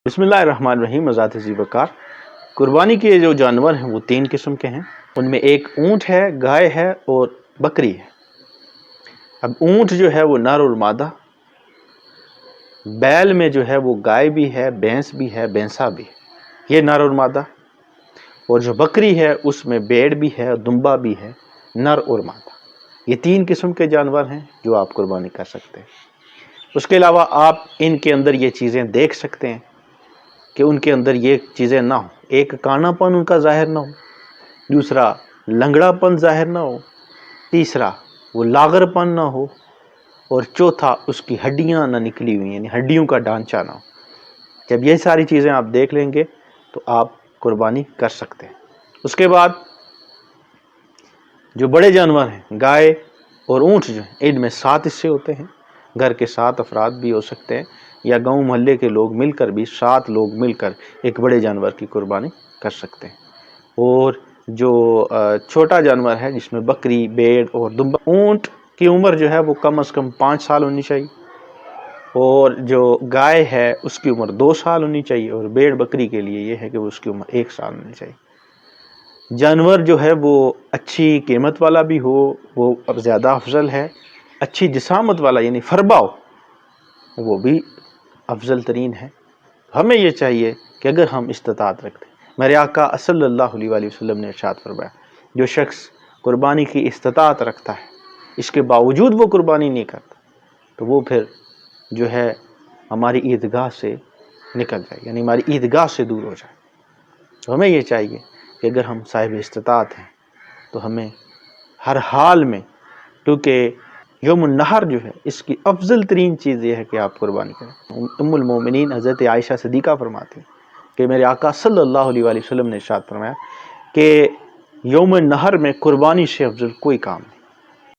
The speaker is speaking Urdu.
بسم اللہ الرحمن الرحیم۔ ذات ذیبکار قربانی کے جو جانور ہیں وہ 3 قسم کے ہیں۔ ان میں ایک اونٹ ہے، گائے ہے اور بکری ہے۔ اب اونٹ جو ہے وہ نر اور مادہ، بیل میں جو ہے وہ گائے بھی ہے، بھینس بھی ہے، بھینسا بھی ہے، یہ نر اور مادہ۔ اور جو بکری ہے اس میں بیڑ بھی ہے، دمبا بھی ہے، نر اور مادہ۔ یہ 3 قسم کے جانور ہیں جو آپ قربانی کر سکتے ہیں۔ اس کے علاوہ آپ ان کے اندر یہ چیزیں دیکھ سکتے ہیں کہ ان کے اندر یہ چیزیں نہ ہوں۔ ایک کانا پن ان کا ظاہر نہ ہو، دوسرا لنگڑا پن ظاہر نہ ہو، تیسرا وہ لاغر پن نہ ہو، اور چوتھا اس کی ہڈیاں نہ نکلی ہوئی، یعنی ہڈیوں کا ڈھانچہ نہ ہو۔ جب یہ ساری چیزیں آپ دیکھ لیں گے تو آپ قربانی کر سکتے ہیں۔ اس کے بعد جو بڑے جانور ہیں، گائے اور اونٹ جو ہیں، ان میں 7 حصے ہوتے ہیں۔ گھر کے 7 افراد بھی ہو سکتے ہیں، یا گاؤں محلے کے لوگ مل کر بھی 7 لوگ مل کر ایک بڑے جانور کی قربانی کر سکتے ہیں۔ اور جو چھوٹا جانور ہے جس میں بکری، بیڑ اور دمبا، اونٹ کی عمر جو ہے وہ کم از کم 5 سال ہونی چاہیے، اور جو گائے ہے اس کی عمر 2 سال ہونی چاہیے، اور بیڑ بکری کے لیے یہ ہے کہ اس کی عمر 1 سال ہونی چاہیے۔ جانور جو ہے وہ اچھی قیمت والا بھی ہو، وہ اب زیادہ افضل ہے۔ اچھی جسامت والا یعنی فربا ہو، وہ بھی افضل ترین ہے۔ ہمیں یہ چاہیے کہ اگر ہم استطاعت رکھتے ہیں، میرے آقا صلی اللہ علیہ وآلہ وسلم نے ارشاد فرمایا، جو شخص قربانی کی استطاعت رکھتا ہے اس کے باوجود وہ قربانی نہیں کرتا تو وہ پھر جو ہے ہماری عیدگاہ سے نکل جائے، یعنی ہماری عیدگاہ سے دور ہو جائے۔ تو ہمیں یہ چاہیے کہ اگر ہم صاحب استطاعت ہیں تو ہمیں ہر حال میں، کیونکہ یوم النحر جو ہے اس کی افضل ترین چیز یہ ہے کہ آپ قربانی کریں۔ ام المومنین حضرت عائشہ صدیقہ فرماتی ہیں کہ میرے آقا صلی اللہ علیہ وآلہ وسلم نے ارشاد فرمایا کہ یوم النحر میں قربانی سے افضل کوئی کام نہیں۔